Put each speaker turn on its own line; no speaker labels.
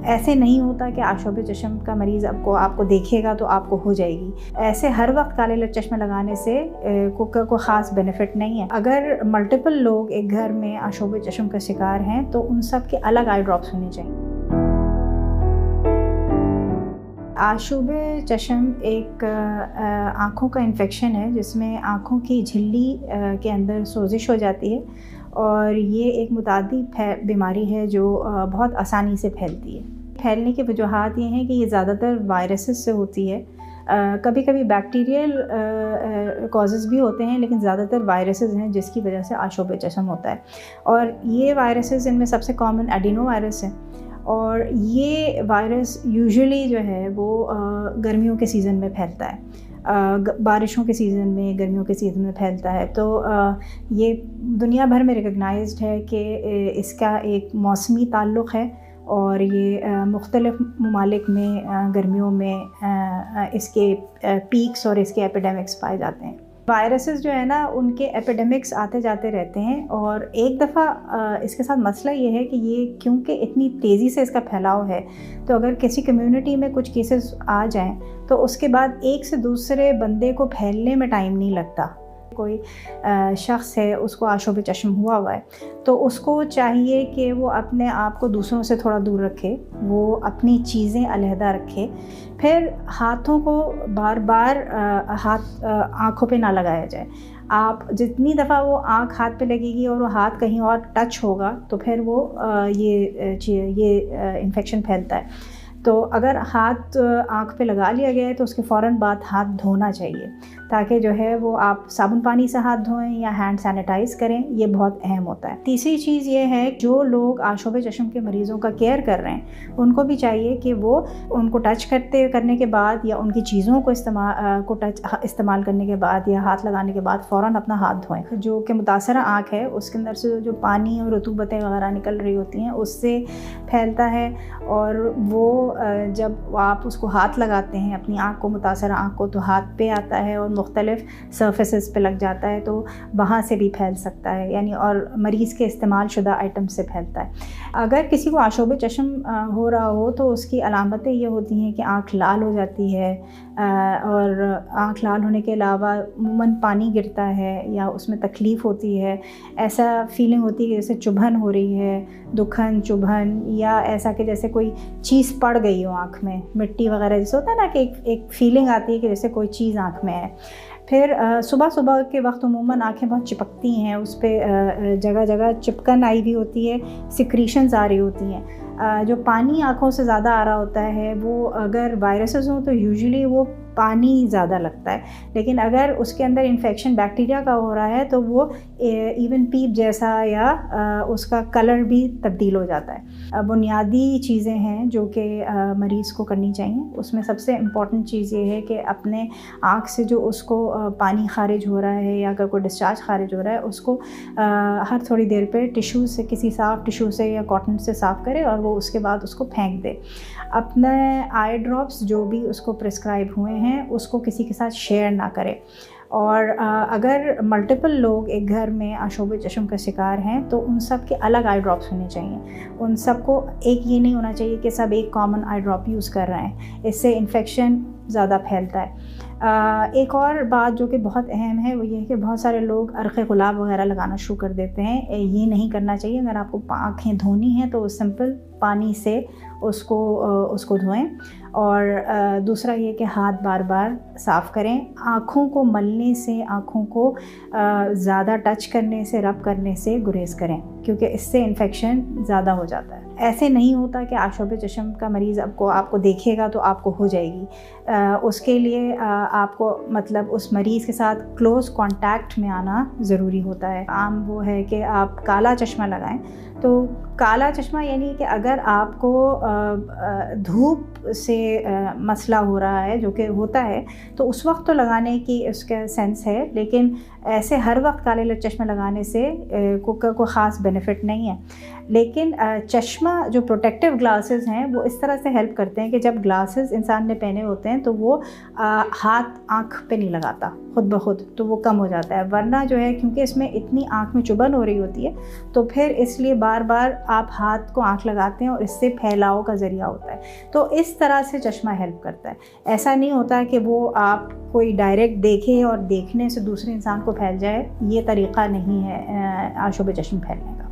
ایسے نہیں ہوتا کہ آشوب چشم کا مریض آپ کو دیکھے گا تو آپ کو ہو جائے گی. ایسے ہر وقت کالے لٹ چشمہ لگانے سے کوئی خاص بینیفٹ نہیں ہے. اگر ملٹیپل لوگ ایک گھر میں آشوب چشم کا شکار ہیں تو ان سب کے الگ آئی ڈراپس ہونے چاہیے. آشوب چشم ایک آنکھوں کا انفیکشن ہے جس میں آنکھوں کی جھلی کے اندر سوزش ہو جاتی ہے اور یہ ایک متعدی بیماری ہے جو بہت آسانی سے پھیلتی ہے. پھیلنے کی وجوہات یہ ہیں کہ یہ زیادہ تر وائرسز سے ہوتی ہے. کبھی کبھی بیکٹیریل کازز بھی ہوتے ہیں لیکن زیادہ تر وائرسز ہیں جس کی وجہ سے آشوب چشم ہوتا ہے. اور یہ وائرسز ان میں سب سے کامن ایڈینو وائرس ہے اور یہ وائرس یوزولی جو ہے وہ گرمیوں کے سیزن میں پھیلتا ہے. بارشوں کے سیزن میں گرمیوں کے سیزن میں پھیلتا ہے. تو یہ دنیا بھر میں ریکگنائزڈ ہے کہ اس کا ایک موسمی تعلق ہے اور یہ مختلف ممالک میں گرمیوں میں اس کے پیکس اور اس کے ایپیڈیمکس پائے جاتے ہیں. وائرسز جو ہے نا ان کے ایپیڈیمکس آتے جاتے رہتے ہیں اور ایک دفعہ اس کے ساتھ مسئلہ یہ ہے کہ یہ کیونکہ اتنی تیزی سے اس کا پھیلاؤ ہے تو اگر کسی کمیونٹی میں کچھ کیسز آ جائیں تو اس کے بعد ایک سے دوسرے بندے کو پھیلنے میں ٹائم نہیں لگتا. کوئی شخص ہے اس کو آشوب چشم ہوا ہے تو اس کو چاہیے کہ وہ اپنے آپ کو دوسروں سے تھوڑا دور رکھے, وہ اپنی چیزیں علیحدہ رکھے, پھر ہاتھوں کو بار بار آنکھوں پہ نہ لگایا جائے. آپ جتنی دفعہ وہ آنکھ ہاتھ پہ لگے گی اور وہ ہاتھ کہیں اور ٹچ ہوگا تو پھر وہ یہ انفیکشن پھیلتا ہے. تو اگر ہاتھ آنکھ پہ لگا لیا گیا ہے تو اس کے فوراً بعد ہاتھ دھونا چاہیے تاکہ جو ہے وہ آپ صابن پانی سے ہاتھ دھوئیں یا ہینڈ سینیٹائز کریں. یہ بہت اہم ہوتا ہے. تیسری چیز یہ ہے جو لوگ آشوب چشم کے مریضوں کا کیئر کر رہے ہیں ان کو بھی چاہیے کہ وہ ان کو ٹچ کرنے کے بعد یا ان کی چیزوں کو استعمال کرنے کے بعد یا ہاتھ لگانے کے بعد فوراً اپنا ہاتھ دھوئیں. جو کہ متاثرہ آنکھ ہے اس کے اندر سے جو پانی اور رطوبتیں وغیرہ نکل رہی ہوتی ہیں اس سے پھیلتا ہے اور وہ جب آپ اس کو ہاتھ لگاتے ہیں اپنی آنکھ کو, متاثرہ آنکھ کو, تو ہاتھ پہ آتا ہے اور مختلف سرفیسز پہ لگ جاتا ہے تو وہاں سے بھی پھیل سکتا ہے, یعنی اور مریض کے استعمال شدہ آئٹم سے پھیلتا ہے. اگر کسی کو آشوب چشم ہو رہا ہو تو اس کی علامتیں یہ ہوتی ہیں کہ آنکھ لال ہو جاتی ہے اور آنکھ لال ہونے کے علاوہ عموماً پانی گرتا ہے یا اس میں تکلیف ہوتی ہے. ایسا فیلنگ ہوتی ہے کہ جیسے چبھن ہو رہی ہے, دکھن چبھن, یا ایسا کہ جیسے کوئی چیز پڑ گئی ہو آنکھ میں, مٹی وغیرہ جیسے ہوتا ہے نا کہ ایک فیلنگ آتی ہے کہ جیسے کوئی چیز آنکھ میں ہے. پھر صبح کے وقت عموماً آنکھیں بہت چپکتی ہیں, اس پہ جگہ جگہ چپکن آئی بھی ہوتی ہے, سیکریشنز آ رہی ہوتی ہیں. جو پانی آنکھوں سے زیادہ آ رہا ہوتا ہے وہ اگر وائرسز ہوں تو یوزولی وہ پانی زیادہ لگتا ہے, لیکن اگر اس کے اندر انفیکشن بیکٹیریا کا ہو رہا ہے تو وہ ایون پیپ جیسا یا اس کا کلر بھی تبدیل ہو جاتا ہے. بنیادی چیزیں ہیں جو کہ مریض کو کرنی چاہیے. اس میں سب سے امپورٹنٹ چیز یہ ہے کہ اپنے آنکھ سے جو اس کو پانی خارج ہو رہا ہے یا اگر کوئی ڈسچارج خارج ہو رہا ہے اس کو ہر تھوڑی دیر پہ ٹیشو سے, کسی صاف ٹیشو سے یا کاٹن سے صاف کرے اور وہ اس کے بعد اس کو پھینک دے. اپنے آئی ڈراپس جو بھی اس کو پرسکرائب ہوئے ہیں اس کو کسی کے ساتھ شیئر نہ کرے. اور اگر ملٹیپل لوگ ایک گھر میں آشوب چشم کا شکار ہیں تو ان سب کے الگ آئی ڈراپس ہونے چاہیے. ان سب کو ایک یہ نہیں ہونا چاہیے کہ سب ایک کامن آئی ڈراپ یوز کر رہے ہیں, اس سے انفیکشن زیادہ پھیلتا ہے. ایک اور بات جو کہ بہت اہم ہے وہ یہ ہے کہ بہت سارے لوگ عرق گلاب وغیرہ لگانا شروع کر دیتے ہیں. یہ نہیں کرنا چاہیے. اگر آپ کو آنکھیں دھونی ہیں تو سمپل پانی سے اس کو دھوئیں. اور دوسرا یہ کہ ہاتھ بار بار صاف کریں. آنکھوں کو ملنے سے, آنکھوں کو زیادہ ٹچ کرنے سے, رب کرنے سے گریز کریں کیونکہ اس سے انفیکشن زیادہ ہو جاتا ہے. ایسے نہیں ہوتا کہ آشوب چشم کا مریض آپ کو دیکھے گا تو آپ کو ہو جائے گی. اس کے لیے آپ کو مطلب اس مریض کے ساتھ کلوز کانٹیکٹ میں آنا ضروری ہوتا ہے. عام وہ ہے کہ آپ کالا چشمہ لگائیں. تو کالا چشمہ یعنی کہ اگر آپ کو دھوپ سے مسئلہ ہو رہا ہے, جو کہ ہوتا ہے, تو اس وقت تو لگانے کی اس کا سینس ہے, لیکن ایسے ہر وقت کالے لٹ چشمہ لگانے سے کوئی خاص بینیفٹ نہیں ہے. لیکن چشمہ جو پروٹیکٹیو گلاسز ہیں وہ اس طرح سے ہیلپ کرتے ہیں کہ جب گلاسز انسان نے پہنے ہوتے ہیں تو وہ ہاتھ آنکھ پہ نہیں لگاتا خود بخود، تو وہ کم ہو جاتا ہے، ورنہ جو ہے کیونکہ اس میں اتنی آنکھ میں چبھن ہو رہی ہوتی ہے تو پھر اس لیے بار بار آپ ہاتھ کو آنکھ لگاتے ہیں اور اس سے پھیلاؤ کا ذریعہ ہوتا ہے، تو اس طرح سے چشمہ ہیلپ کرتا ہے۔ ایسا نہیں ہوتا کہ وہ آپ کوئی ڈائریکٹ دیکھیں اور دیکھنے سے دوسرے انسان کو پھیل جائے، یہ طریقہ نہیں ہے آشوب چشم پھیلنے کا۔